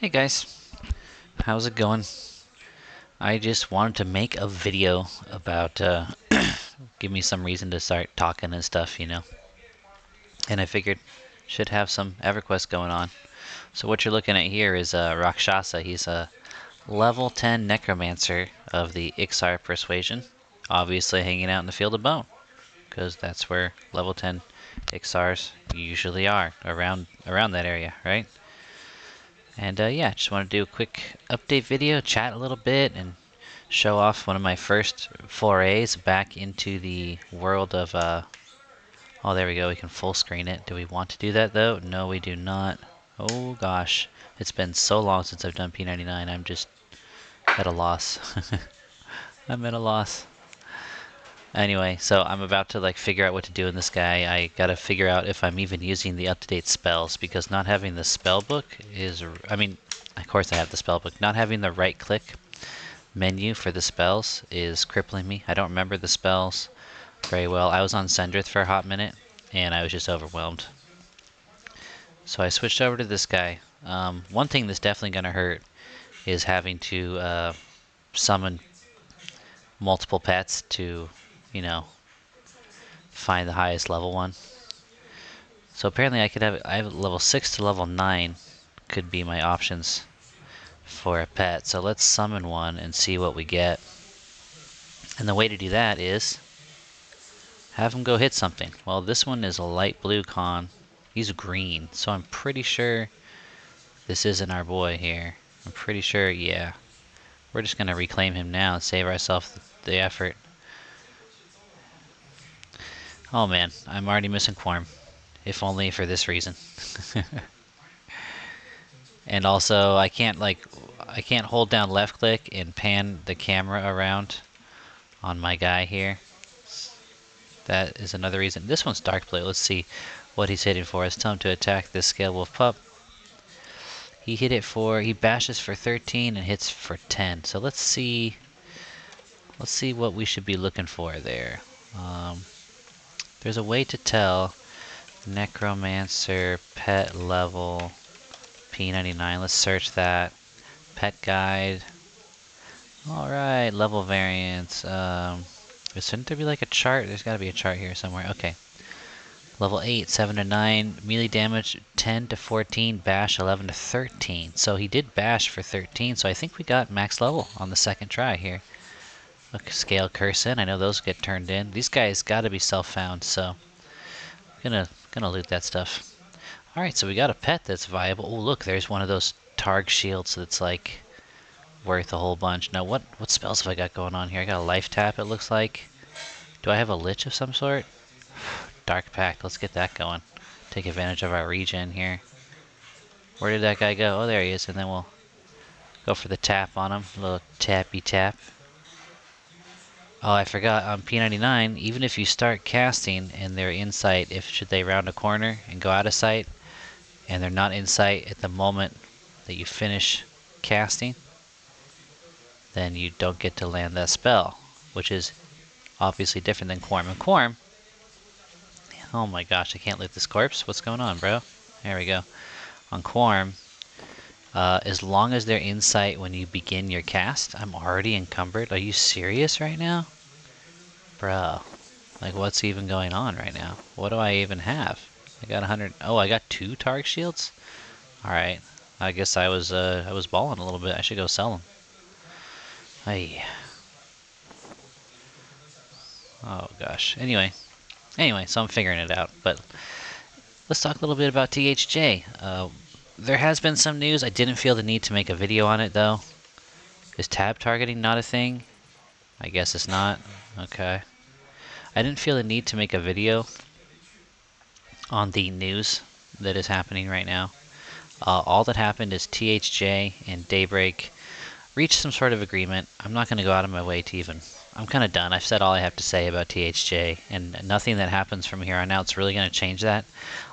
Hey guys, how's it going? I just wanted to make a video about, give me some reason to start talking and stuff, you know? And I figured, should have some EverQuest going on. So what you're looking at here is Rakshassa. He's a level 10 Necromancer of the Ixar Persuasion. Obviously hanging out in the Field of Bone, because that's where level 10 Ixars usually are, around that area, right? And yeah, just want to do a quick update video, chat a little bit, and show off one of my first forays back into the world of, oh, there we go, we can full screen it. Do we want to do that though? No, we do not. Oh gosh, it's been so long since I've done P99, I'm just at a loss. I'm at a loss. Anyway, so I'm about to like figure out what to do in this guy. I gotta figure out if I'm even using the up-to-date spells, because not having the spell book is, I mean, of course I have the spell book. Not having the right click menu for the spells is crippling me. I don't remember the spells very well. I was on Sendrith for a hot minute, and I was just overwhelmed. So I switched over to this guy. One thing that's definitely going to hurt is having to summon multiple pets to, you know, find the highest level one. So apparently I have level 6 to level 9 could be my options for a pet. So let's summon one and see what we get. And the way to do that is have him go hit something. Well, this one is a light blue con. He's green, so I'm pretty sure this isn't our boy here. I'm pretty sure, yeah. We're just gonna reclaim him now and save ourselves the effort. Oh man, I'm already missing Quorm. If only for this reason. And also, I can't hold down left click and pan the camera around on my guy here. That is another reason. This one's dark blue. Let's see what he's hitting for. It's time to attack this Scale Wolf pup. He bashes for 13 and hits for 10. So let's see what we should be looking for there. There's a way to tell. Necromancer, pet level, P99. Let's search that. Pet guide. Alright, level variance. Shouldn't there be like a chart? There's gotta be a chart here somewhere. Okay. Level 8, 7 to 9, melee damage 10 to 14, bash 11 to 13. So he did bash for 13, so I think we got max level on the second try here. Look, scale curse in. I know those get turned in. These guys gotta be self-found, so gonna loot that stuff. Alright, so we got a pet that's viable. Oh look, there's one of those Targ shields that's like worth a whole bunch. Now what spells have I got going on here? I got a life tap, it looks like. Do I have a lich of some sort? Dark Pact, let's get that going. Take advantage of our regen here. Where did that guy go? Oh, there he is, and then we'll go for the tap on him. A little tappy tap. Oh, I forgot, on P99, even if you start casting and they're in sight, should they round a corner and go out of sight, and they're not in sight at the moment that you finish casting, then you don't get to land that spell, which is obviously different than Quorm. And Quorm, oh my gosh, I can't loot this corpse. What's going on, bro? There we go. On Quorm, as long as they're in sight when you begin your cast, I'm already encumbered. Are you serious right now? Bro, like what's even going on right now? What do I even have? I got 100, oh, I got 2 Targ shields? Alright, I guess I was balling a little bit. I should go sell them. Ay. Oh gosh, anyway, so I'm figuring it out, but let's talk a little bit about THJ. There has been some news. I didn't feel the need to make a video on it, though. Is tab targeting not a thing? I guess it's not. Okay. I didn't feel the need to make a video on the news that is happening right now. All that happened is THJ and Daybreak reached some sort of agreement. I'm not going to go out of my way to even... I'm kind of done. I've said all I have to say about THJ, and nothing that happens from here on out is really going to change that.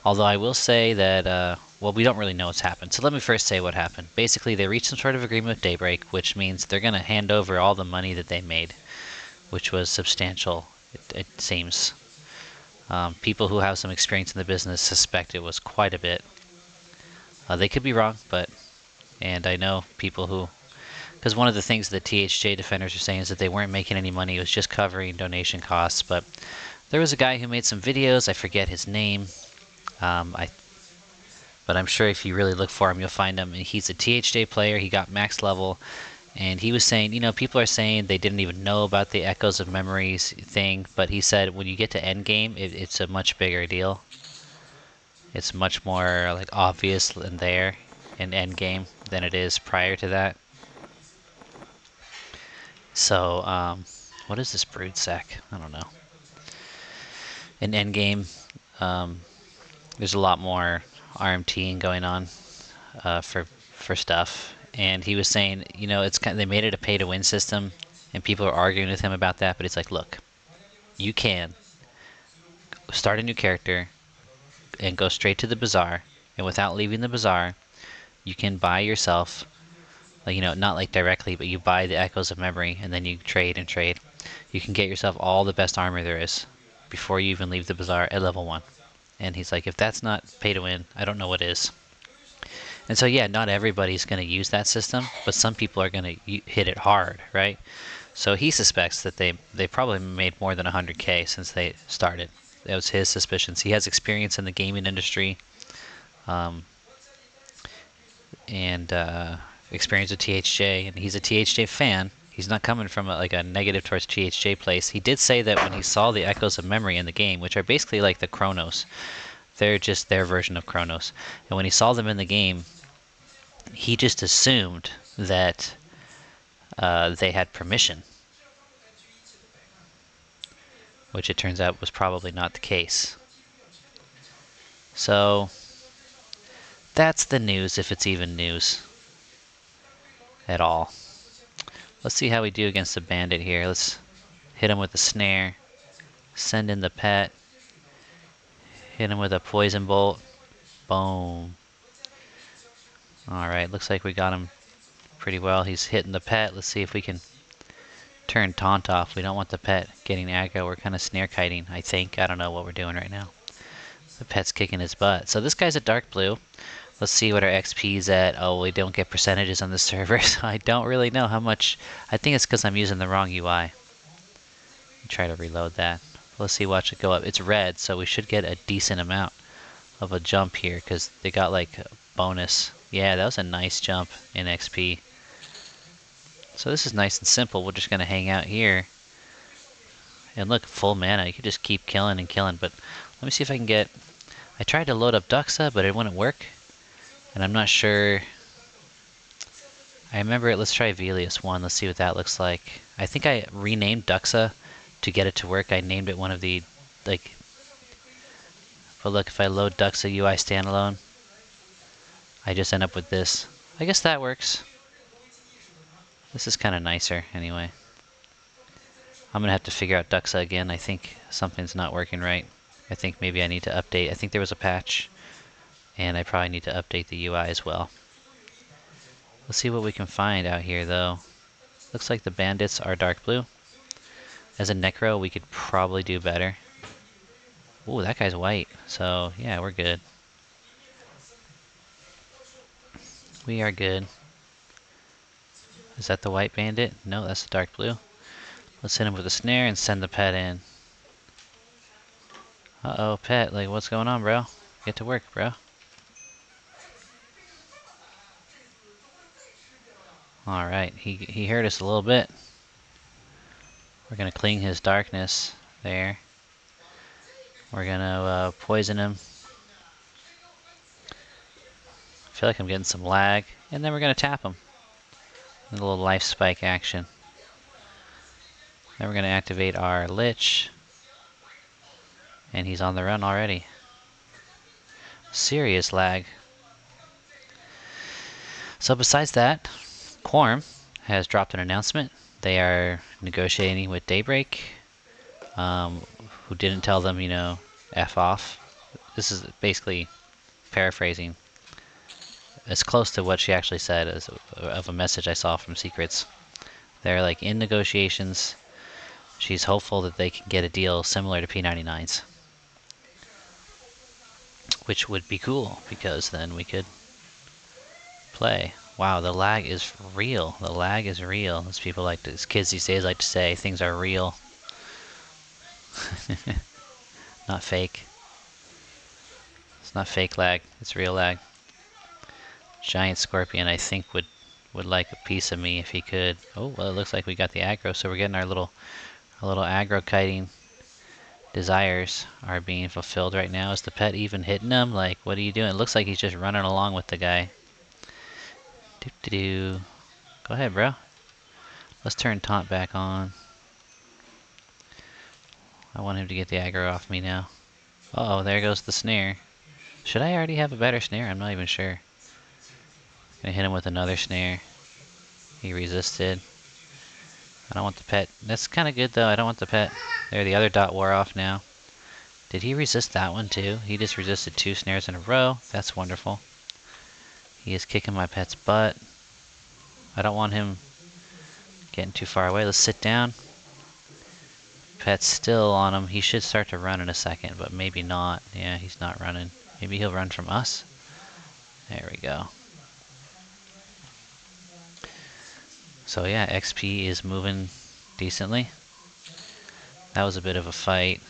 Although I will say that, well, we don't really know what's happened. So let me first say what happened. Basically, they reached some sort of agreement with Daybreak, which means they're going to hand over all the money that they made, which was substantial, it seems. People who have some experience in the business suspect it was quite a bit. They could be wrong, but And I know people who, because one of the things that THJ defenders are saying is that they weren't making any money, it was just covering donation costs. But there was a guy who made some videos, I forget his name, but I'm sure if you really look for him, you'll find him. And he's a THJ player, he got max level, and he was saying, you know, people are saying they didn't even know about the Echoes of Memories thing, but he said when you get to endgame, it's a much bigger deal. It's much more like obvious in there in endgame than it is prior to that. So, what is this brood sack? I don't know. In endgame, there's a lot more RMTing going on for stuff. And he was saying, you know, it's kind of, they made it a pay-to-win system, and people are arguing with him about that. But it's like, look, you can start a new character and go straight to the bazaar, and without leaving the bazaar, you can buy yourself, like, you know, not like directly, but you buy the Echoes of Memory, and then you trade and trade. You can get yourself all the best armor there is before you even leave the bazaar at level 1. And he's like, if that's not pay to win, I don't know what is. And so yeah, not everybody's going to use that system, but some people are going to hit it hard, right? So he suspects that they probably made more than 100K since they started. That was his suspicions. He has experience in the gaming industry, and experience with THJ, and he's a THJ fan. He's not coming from like a negative towards THJ place. He did say that when he saw the Echoes of Memory in the game, which are basically like the Chronos, they're just their version of Chronos, and when he saw them in the game, he just assumed that they had permission, which it turns out was probably not the case. So that's the news, if it's even news at all. Let's see how we do against the bandit here. Let's hit him with the snare, send in the pet, hit him with a poison bolt, boom. Alright, looks like we got him pretty well. He's hitting the pet. Let's see if we can turn taunt off. We don't want the pet getting aggro. We're kind of snare kiting, I think. I don't know what we're doing right now. The pet's kicking his butt. So this guy's a dark blue. Let's see what our XP's at. Oh, we don't get percentages on the server, so I don't really know how much. I think it's because I'm using the wrong UI. Try to reload that. Let's see, watch it go up. It's red, so we should get a decent amount of a jump here, because they got like a bonus. Yeah, that was a nice jump in XP. So this is nice and simple. We're just going to hang out here. And look, full mana. You can just keep killing and killing. But let me see if I can get... I tried to load up Duxa, but it wouldn't work. And I'm not sure... I remember it. Let's try Velius 1. Let's see what that looks like. I think I renamed Duxa to get it to work. I named it one of the... like. But look, if I load Duxa UI standalone, I just end up with this. I guess that works. This is kind of nicer, anyway. I'm going to have to figure out Duxa again. I think something's not working right. I think maybe I need to update. I think there was a patch, and I probably need to update the UI as well. Let's see what we can find out here, though. Looks like the bandits are dark blue. As a Necro, we could probably do better. Ooh, that guy's white. So, yeah, we're good. We are good. Is that the white bandit? No, that's the dark blue. Let's hit him with a snare and send the pet in. Uh-oh, pet. Like, what's going on, bro? Get to work, bro. Alright, he hurt us a little bit. We're gonna cling his darkness there. We're gonna poison him. I feel like I'm getting some lag. And then we're gonna tap him. A little life spike action. Then we're gonna activate our Lich. And he's on the run already. Serious lag. So besides that, Quorm has dropped an announcement. They are negotiating with Daybreak, who didn't tell them, you know, F off. This is basically paraphrasing. It's close to what she actually said as of a message I saw from Secrets. They're like in negotiations. She's hopeful that they can get a deal similar to P99's. Which would be cool, because then we could play. Wow, the lag is real. The lag is real. As people like to, as kids these days like to say, things are real. Not fake. It's not fake lag, it's real lag. Giant Scorpion, I think, would like a piece of me if he could. Oh, well, it looks like we got the aggro, so we're getting our little aggro kiting desires are being fulfilled right now. Is the pet even hitting him? Like, what are you doing? It looks like he's just running along with the guy. Doo-doo-doo. Go ahead, bro. Let's turn taunt back on. I want him to get the aggro off me now. Uh oh, there goes the snare. Should I already have a better snare? I'm not even sure. Gonna hit him with another snare. He resisted. I don't want the pet. That's kind of good though. I don't want the pet. There, the other dot wore off now. Did he resist that one too? He just resisted 2 snares in a row. That's wonderful. He is kicking my pet's butt. I don't want him getting too far away. Let's sit down. Pet's still on him. He should start to run in a second, but maybe not. Yeah, he's not running. Maybe he'll run from us. There we go. So yeah, XP is moving decently. That was a bit of a fight.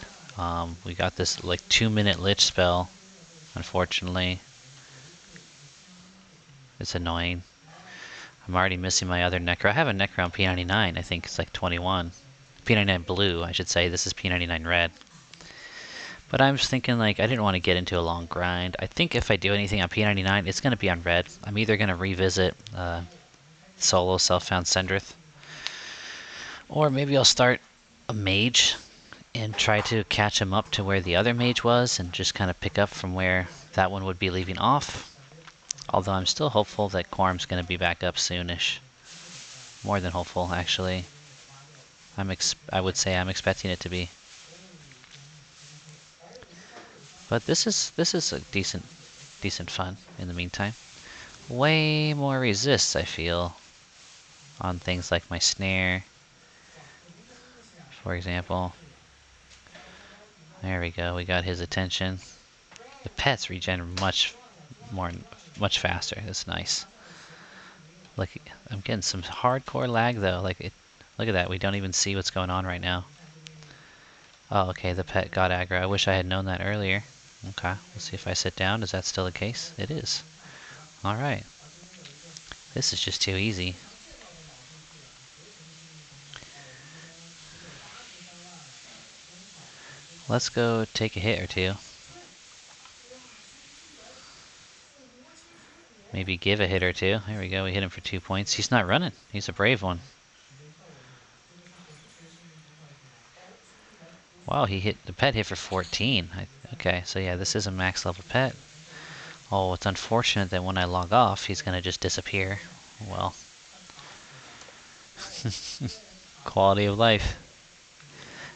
We got this like 2-minute lich spell, unfortunately. It's annoying. I'm already missing my other Necro. I have a Necro on P99, I think it's like 21. P99 blue, I should say. This is P99 red. But I'm just thinking, like, I didn't want to get into a long grind. I think if I do anything on P99, it's going to be on red. I'm either going to revisit solo self-found Sendrith, or maybe I'll start a mage and try to catch him up to where the other mage was and just kind of pick up from where that one would be leaving off. Although I'm still hopeful that Quorm's going to be back up soonish. More than hopeful, actually. I would say I'm expecting it to be. But this is a decent fun in the meantime. Way more resists, I feel, on things like my snare, for example. There we go, we got his attention. The pets regen much faster. That's nice. Look, I'm getting some hardcore lag though. Look at that. We don't even see what's going on right now. Oh, okay. The pet got aggro. I wish I had known that earlier. Okay. Let's see if I sit down. Is that still the case? It is. All right. This is just too easy. Let's go take a hit or two. Maybe give a hit or two. There we go. We hit him for 2 points. He's not running. He's a brave one. Wow, the pet hit for 14. Okay, so yeah, this is a max level pet. Oh, it's unfortunate that when I log off, he's gonna just disappear. Well. Quality of life.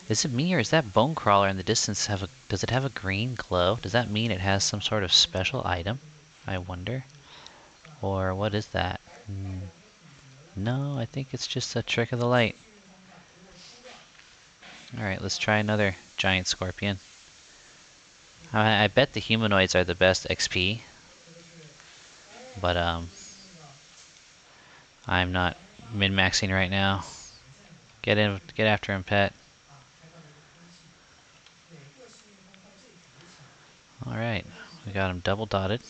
Is it me or is that bone crawler in the distance does it have a green glow? Does that mean it has some sort of special item? I wonder. Or what is that? No, I think it's just a trick of the light. Alright, let's try another giant scorpion. I bet the humanoids are the best XP. But I'm not min-maxing right now. Get after him, pet. Alright, we got him double dotted.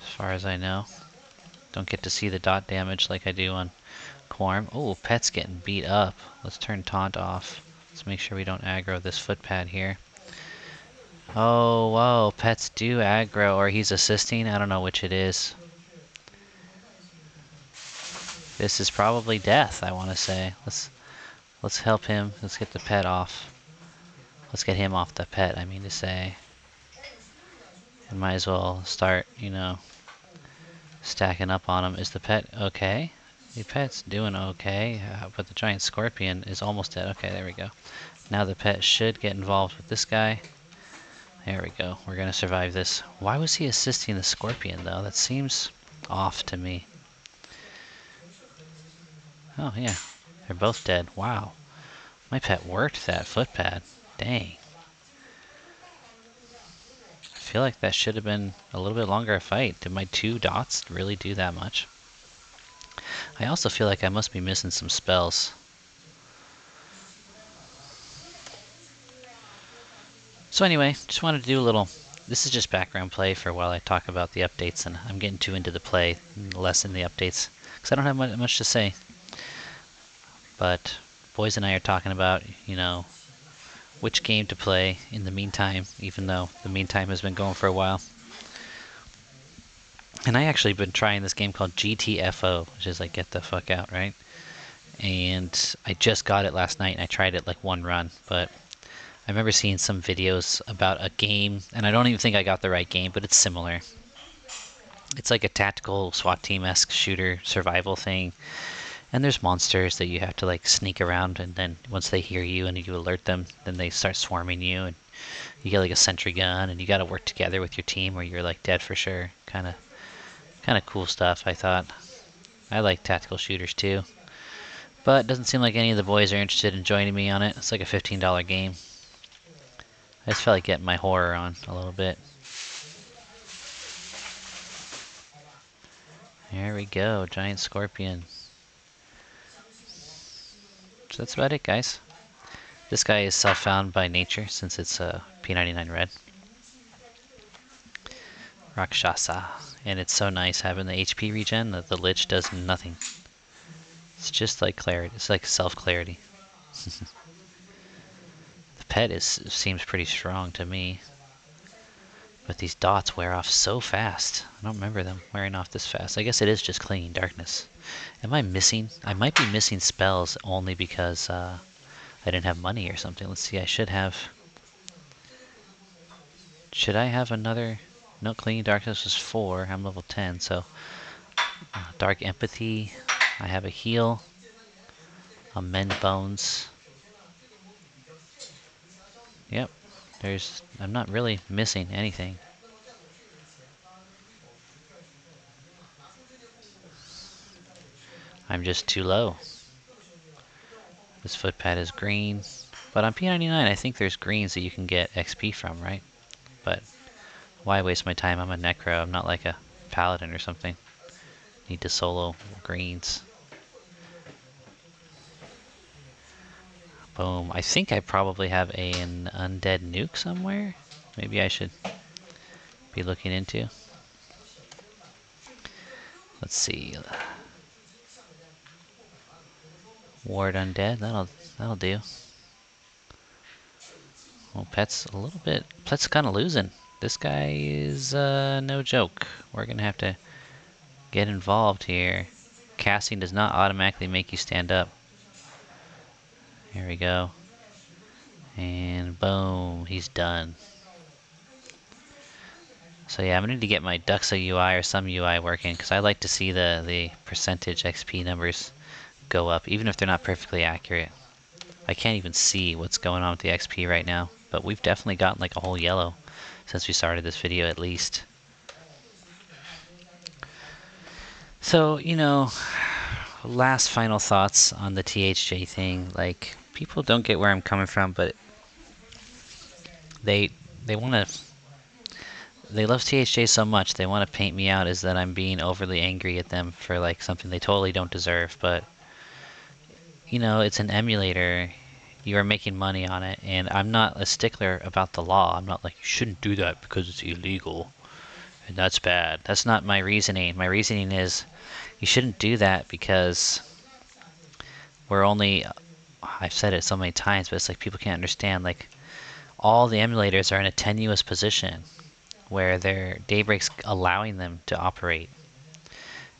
As far as I know. Don't get to see the dot damage like I do on Quorm. Oh, pet's getting beat up. Let's turn taunt off. Let's make sure we don't aggro this footpad here. Oh, whoa, pets do aggro, or he's assisting. I don't know which it is. This is probably death, I want to say. Let's help him. Let's get the pet off. Let's get him off the pet, I mean to say. I might as well start, you know, stacking up on him. Is the pet okay? The pet's doing okay, but the giant scorpion is almost dead. Okay, there we go. Now the pet should get involved with this guy. There we go. We're gonna survive this. Why was he assisting the scorpion, though? That seems off to me. Oh, yeah. They're both dead. Wow. My pet worked that footpad. Dang. I feel like that should have been a little bit longer a fight. Did my 2 dots really do that much? I also feel like I must be missing some spells. So anyway, just wanted to do a little... This is just background play for while I talk about the updates, and I'm getting too into the play, less in the updates, because I don't have much to say. But boys and I are talking about, you know, which game to play in the meantime, even though the meantime has been going for a while. And I actually been trying this game called GTFO, which is like get the fuck out, right? And I just got it last night, and I tried it like 1 run, but I remember seeing some videos about a game, and I don't even think I got the right game, but it's similar. It's like a tactical SWAT team-esque shooter survival thing, and there's monsters that you have to like sneak around, and then once they hear you and you alert them, then they start swarming you, and you get like a sentry gun, and you got to work together with your team or you're like dead for sure. Kind of cool stuff, I thought. I like tactical shooters too, but it doesn't seem like any of the boys are interested in joining me on it. It's like a $15 game. I just felt like getting my horror on a little bit. There we go, giant scorpion. So that's about it, guys. This guy is self-found by nature since it's a P99 red. Rakshassa. And it's so nice having the HP regen that the Lich does nothing. It's just like clarity. It's like self-clarity. The pet seems pretty strong to me. But these dots wear off so fast. I don't remember them wearing off this fast. I guess it is just clinging darkness. Am I missing? I might be missing spells only because I didn't have money or something. Let's see, I should have... Should I have another... No, clinging darkness was 4. I'm level 10, so... dark empathy. I have a heal. Amend bones. Yep. I'm not really missing anything. I'm just too low. This footpad is green. But on P99, I think there's greens that you can get XP from, right? But why waste my time? I'm a Necro. I'm not like a Paladin or something. Need to solo greens. Boom. I think I probably have an undead nuke somewhere. Maybe I should be looking into. Let's see. Ward undead. That'll do. Well, Pet's a little bit... Pet's kind of losing. This guy is no joke. We're going to have to get involved here. Casting does not automatically make you stand up. Here we go. And boom, he's done. So yeah, I'm going to need to get my Duxa UI or some UI working, because I like to see the percentage XP numbers go up, even if they're not perfectly accurate. I can't even see what's going on with the XP right now, but we've definitely gotten like a whole yellow since we started this video at least. So, you know, last final thoughts on the THJ thing. Like, people don't get where I'm coming from, but they want to... They love THJ so much, they want to paint me out as that I'm being overly angry at them for like something they totally don't deserve, but you know, it's an emulator. You are making money on it, and I'm not a stickler about the law. I'm not like, you shouldn't do that because it's illegal, and that's bad. That's not my reasoning. My reasoning is, you shouldn't do that because we're only... I've said it so many times, but it's like people can't understand, like, all the emulators are in a tenuous position where their Daybreak's allowing them to operate.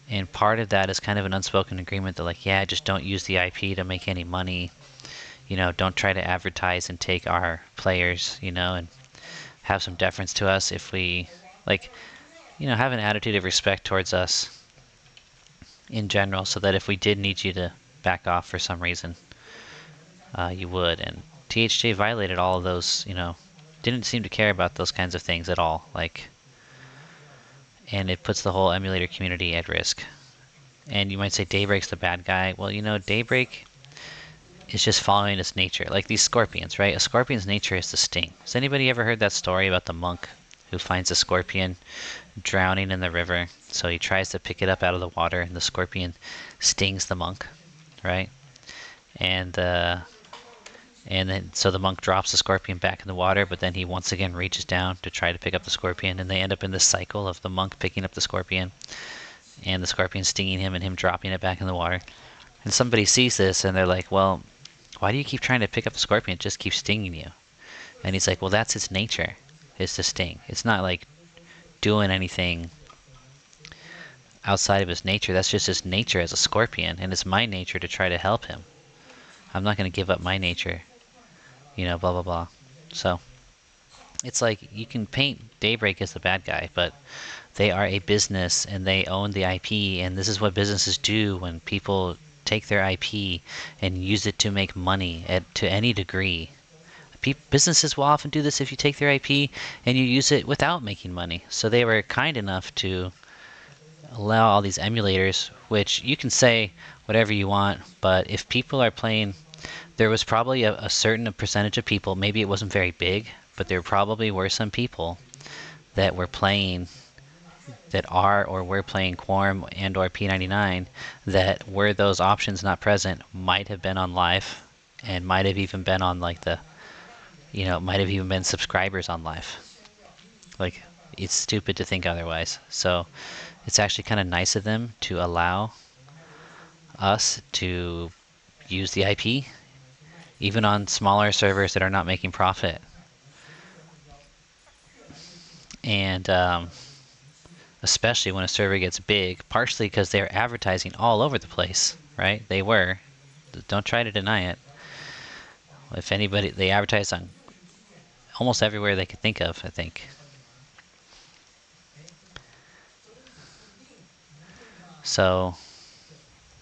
And part of that is kind of an unspoken agreement that like, yeah, just don't use the IP to make any money. You know, don't try to advertise and take our players, you know, and have some deference to us if we, like, you know, have an attitude of respect towards us in general, so that if we did need you to back off for some reason, you would. And THJ violated all of those, you know, didn't seem to care about those kinds of things at all, like, and it puts the whole emulator community at risk. And you might say Daybreak's the bad guy. Well, you know, Daybreak is just following its nature, like these scorpions, right? A scorpion's nature is to sting. Has anybody ever heard that story about the monk who finds a scorpion drowning in the river. So he tries to pick it up out of the water, and the scorpion stings the monk, right? And then so the monk drops the scorpion back in the water, but then he once again reaches down to try to pick up the scorpion, and they end up in this cycle of the monk picking up the scorpion and the scorpion stinging him and him dropping it back in the water. And somebody sees this and they're like, well, why do you keep trying to pick up the scorpion? It just keeps stinging you. And he's like, well, that's its nature, is to sting. It's not like doing anything outside of his nature. That's just his nature as a scorpion, and it's my nature to try to help him. I'm not going to give up my nature, blah blah blah. So it's like you can paint Daybreak as the bad guy, but they are a business and they own the IP, and this is what businesses do when people take their IP and use it to make money to any degree. Businesses will often do this if you take their IP and you use it without making money. So they were kind enough to allow all these emulators, which you can say whatever you want, but if people are playing, there was probably a certain percentage of people, maybe it wasn't very big, but there probably were some people that were playing, that are or were playing Quorm and or P99, that were those options not present, might have been on live, and might have even been on like the, might have even been subscribers on live. Like, it's stupid to think otherwise. So it's actually kind of nice of them to allow us to use the IP, even on smaller servers that are not making profit. And especially when a server gets big, partially because they're advertising all over the place, right? They were. Don't try to deny it. If anybody, they advertise on almost everywhere they could think of, I think. So,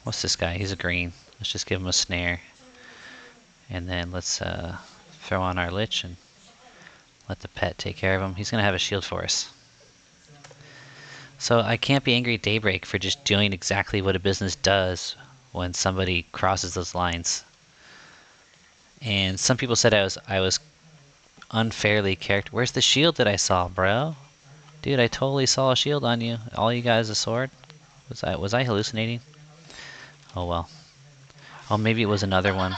what's this guy? He's a green. Let's just give him a snare. And then let's throw on our Lich and let the pet take care of him. He's going to have a shield for us. So I can't be angry at Daybreak for just doing exactly what a business does when somebody crosses those lines. And some people said I was unfairly character. Where's the shield that I saw, bro? Dude, I totally saw a shield on you. All you got is a sword? Was I hallucinating? Oh well. Oh, maybe it was another one.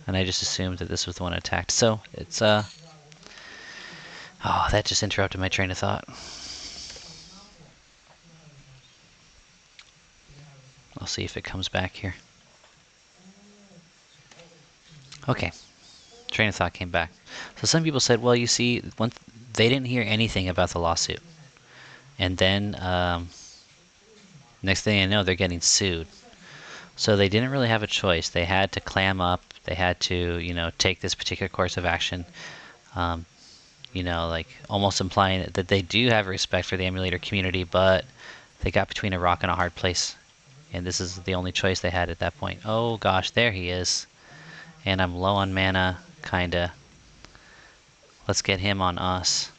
And I just assumed that this was the one attacked. So, it's, oh, that just interrupted my train of thought. I'll see if it comes back here. Okay. Train of thought came back. So some people said, well, you see, they didn't hear anything about the lawsuit. And then, next thing I know, they're getting sued. So they didn't really have a choice. They had to clam up. They had to, take this particular course of action. Like almost implying that they do have respect for the emulator community, but they got between a rock and a hard place. And this is the only choice they had at that point. Oh gosh, there he is. And I'm low on mana, kinda. Let's get him on us.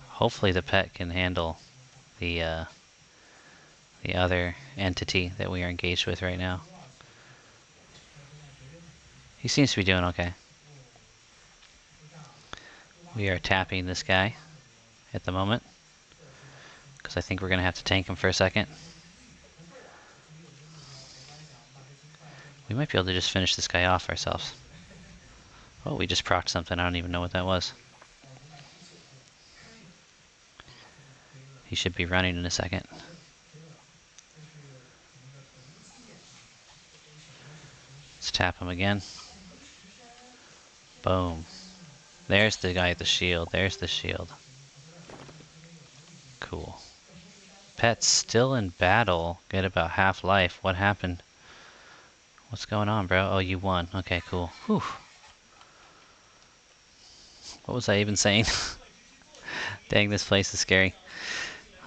Hopefully the pet can handle the other entity that we are engaged with right now. He seems to be doing okay. We are tapping this guy at the moment, because I think we're going to have to tank him for a second. We might be able to just finish this guy off ourselves. Oh, we just procced something. I don't even know what that was. He should be running in a second. Let's tap him again. Boom. There's the guy with the shield. There's the shield. Cool. Pet's still in battle. Get about half life. What happened? What's going on, bro? Oh, you won. Okay, cool. Whew. What was I even saying? Dang, this place is scary.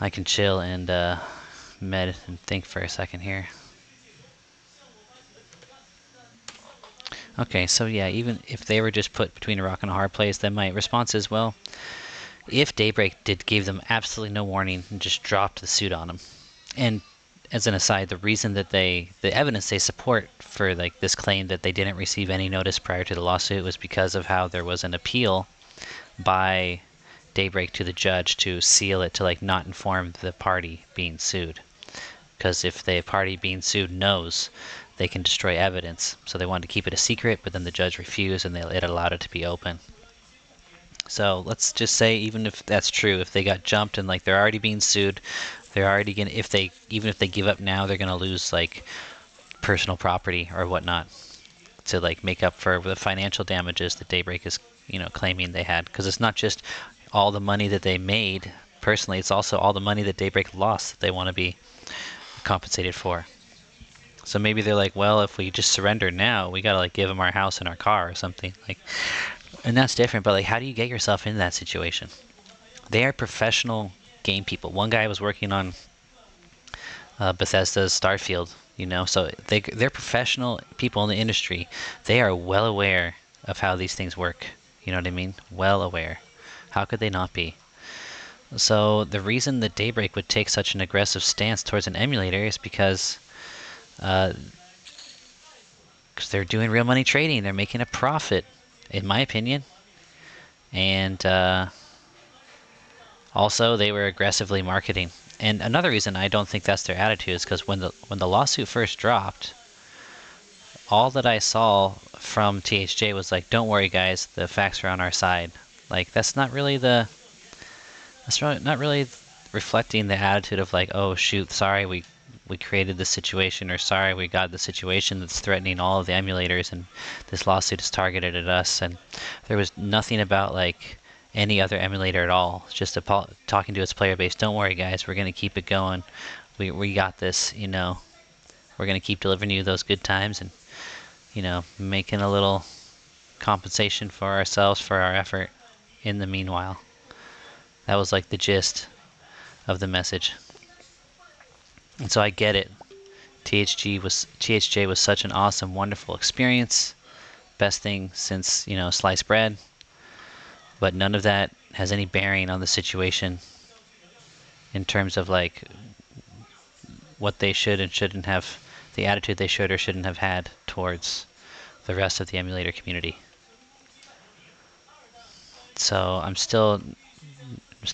I can chill and med and think for a second here. Okay, so yeah, even if they were just put between a rock and a hard place, then my response is, well, if Daybreak gave them absolutely no warning and just dropped the suit on them, and as an aside, the reason that the evidence they support for like this claim that they didn't receive any notice prior to the lawsuit was because of how there was an appeal by Daybreak to the judge to seal it, to like not inform the party being sued. Because if the party being sued knows, they can destroy evidence. So they wanted to keep it a secret, but then the judge refused and it allowed it to be open. So let's just say, even if that's true, if they got jumped and like they're already being sued, they're already gonna, even if they give up now, they're gonna lose like personal property or whatnot to like make up for the financial damages that Daybreak is, claiming they had. Because it's not just all the money that they made personally, it's also all the money that Daybreak lost that they want to be compensated for. So maybe they're like, well, if we just surrender now, we gotta like give them our house and our car or something, like, and that's different. But like, how do you get yourself in that situation? They are professional game people. One guy was working on Bethesda's Starfield, so they're professional people in the industry. They are well aware of how these things work. You know what I mean? Well aware. How could they not be? So the reason that Daybreak would take such an aggressive stance towards an emulator is because they're doing real money trading. They're making a profit, in my opinion. And also, they were aggressively marketing. And another reason I don't think that's their attitude is because when the lawsuit first dropped, all that I saw from THJ was like, "Don't worry, guys, the facts are on our side." Like that's not really reflecting the attitude of like, "Oh shoot, sorry, we created this situation," or "Sorry, we got the situation that's threatening all of the emulators, and this lawsuit is targeted at us." And there was nothing about like any other emulator at all. It's just talking to its player base. "Don't worry, guys, we're gonna keep it going. We got this. We're gonna keep delivering you those good times, and making a little compensation for ourselves for our effort in the meanwhile." That was like the gist of the message. And so I get it. THJ was such an awesome, wonderful experience. Best thing since, sliced bread. But none of that has any bearing on the situation in terms of like what they should and shouldn't have, the attitude they should or shouldn't have had towards the rest of the emulator community. So I'm still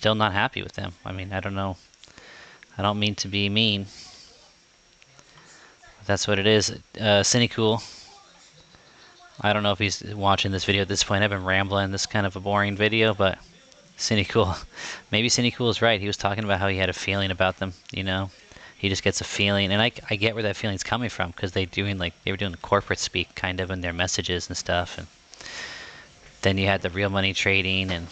not happy with them. I mean, I don't know. I don't mean to be mean. That's what it is. Cynicool. I don't know if he's watching this video at this point. I've been rambling. This is kind of a boring video, but Cynicool. Maybe Cynicool is right. He was talking about how he had a feeling about them, He just gets a feeling, and I get where that feeling's coming from, because they were doing corporate speak kind of in their messages and stuff, and then you had the real money trading, and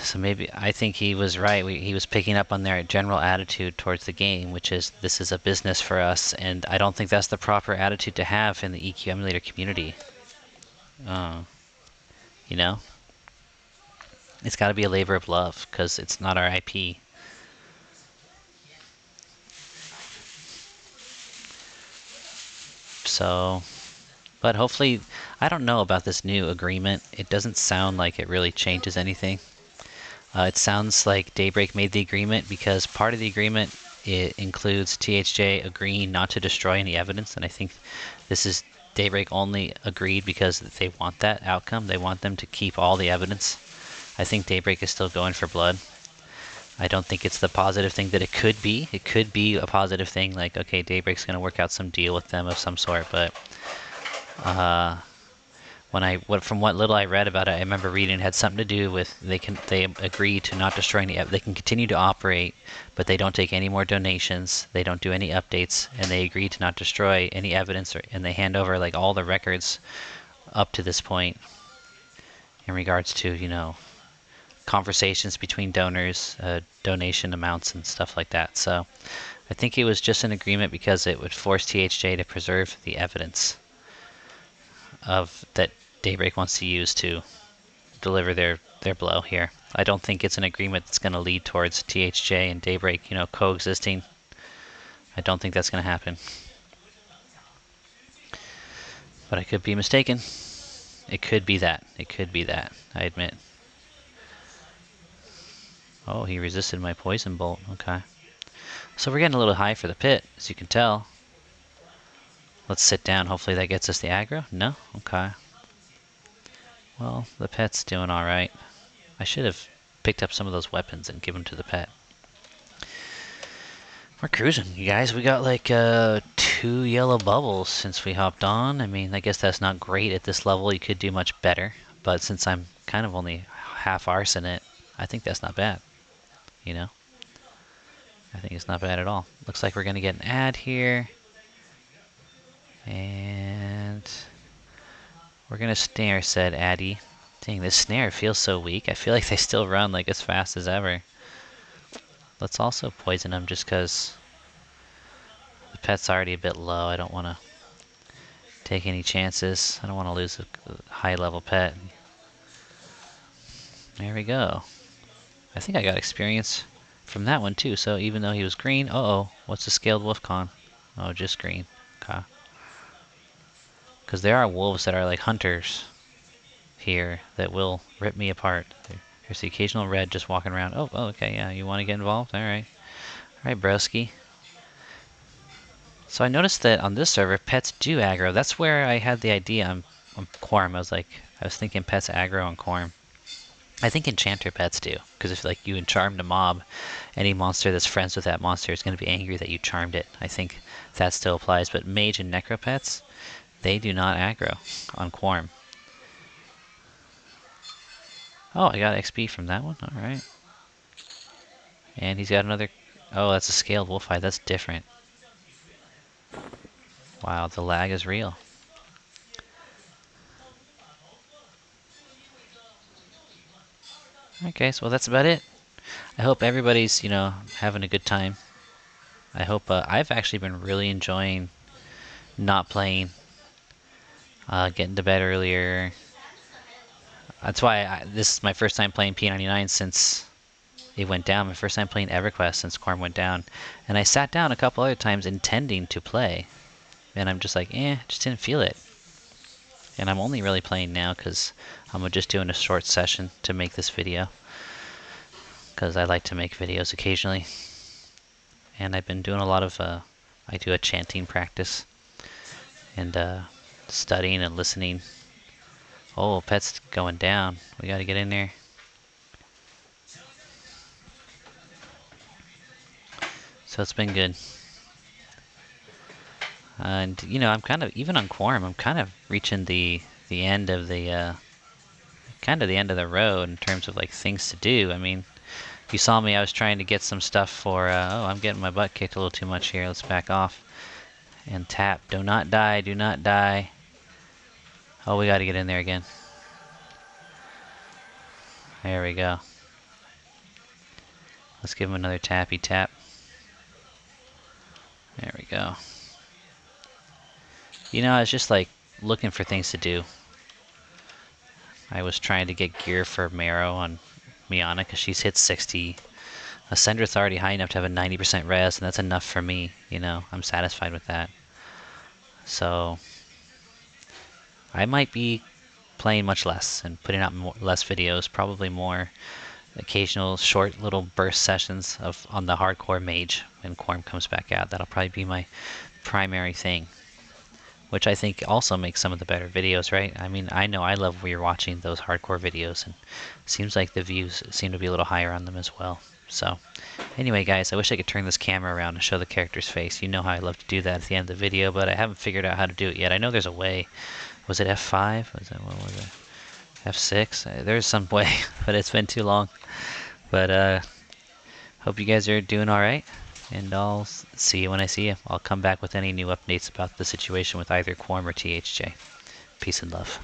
so maybe I think he was right. He was picking up on their general attitude towards the game, which is this is a business for us, and I don't think that's the proper attitude to have in the EQ emulator community. It's got to be a labor of love, because it's not our IP. So, but hopefully, I don't know about this new agreement. It doesn't sound like it really changes anything. It sounds like Daybreak made the agreement because part of the agreement it includes THJ agreeing not to destroy any evidence, and I think this is Daybreak only agreed because they want that outcome. They want them to keep all the evidence. I think Daybreak is still going for blood. I don't think it's the positive thing that it could be. It could be a positive thing, like, okay, Daybreak's going to work out some deal with them of some sort, but from what little I read about it, I remember reading it had something to do with they agree to not destroy any. They can continue to operate, but they don't take any more donations. They don't do any updates, and they agree to not destroy any evidence, and they hand over like all the records up to this point in regards to conversations between donors, donation amounts, and stuff like that. So I think it was just an agreement because it would force THJ to preserve the evidence of that Daybreak wants to use to deliver their blow here. I don't think it's an agreement that's going to lead towards THJ and Daybreak, coexisting. I don't think that's going to happen. But I could be mistaken. It could be that. It could be that, I admit. Oh, he resisted my poison bolt. Okay. So we're getting a little high for the pit, as you can tell. Let's sit down. Hopefully that gets us the aggro. No? Okay. Well, the pet's doing alright. I should have picked up some of those weapons and given them to the pet. We're cruising, you guys. We got like 2 yellow bubbles since we hopped on. I mean, I guess that's not great at this level. You could do much better. But since I'm kind of only half arse in it, I think that's not bad. You know? I think it's not bad at all. Looks like we're going to get an ad here. And we're going to snare, said Addy. Dang, this snare feels so weak. I feel like they still run like as fast as ever. Let's also poison them just because the pet's already a bit low. I don't want to take any chances. I don't want to lose a high level pet. There we go. I think I got experience from that one too. So even though he was green, what's the scaled wolf con? Oh, just green. Okay. Because there are wolves that are like hunters here that will rip me apart. There's the occasional red just walking around. Oh, okay, yeah, you want to get involved? Alright. Alright, broski. So I noticed that on this server, pets do aggro. That's where I had the idea on Quorm. I was thinking pets aggro on Quorm. I think enchanter pets do. Because if like you charmed a mob, any monster that's friends with that monster is going to be angry that you charmed it. I think that still applies. But mage and necro pets, they do not aggro on Quorm. Oh, I got XP from that one. Alright. And he's got another... Oh, that's a scaled wolf eye. That's different. Wow, the lag is real. Okay, so that's about it. I hope everybody's, having a good time. I hope... I've actually been really enjoying not playing. Getting to bed earlier. That's why this is my first time playing P99 since it went down. My first time playing EverQuest since Quorm went down. And I sat down a couple other times intending to play. And I'm just like, just didn't feel it. And I'm only really playing now because I'm just doing a short session to make this video. Because I like to make videos occasionally. And I've been doing a lot of, I do a chanting practice. And studying and listening. Oh, pet's going down. We gotta get in there. So it's been good. And I'm kind of, even on Quorm, I'm kind of reaching the end of the kind of the end of the road in terms of like things to do. I mean, you saw me, I was trying to get some stuff for I'm getting my butt kicked a little too much here. Let's back off and tap. Do not die, do not die. Oh, we got to get in there again. There we go. Let's give him another tappy tap. There we go. I was just like looking for things to do. I was trying to get gear for Marrow on Miana because she's hit 60. Sendrith's already high enough to have a 90% res, and that's enough for me. I'm satisfied with that. So I might be playing much less and putting out less videos, probably more occasional short little burst sessions on the hardcore mage when Quorm comes back out. That'll probably be my primary thing, which I think also makes some of the better videos, right? I mean, I know I love when you're watching those hardcore videos, and it seems like the views seem to be a little higher on them as well. So anyway, guys, I wish I could turn this camera around and show the character's face. You know how I love to do that at the end of the video, but I haven't figured out how to do it yet. I know there's a way. Was it F5? What was it? F6? There's some way, but it's been too long. But hope you guys are doing alright, and I'll see you when I see you. I'll come back with any new updates about the situation with either Quorm or THJ. Peace and love.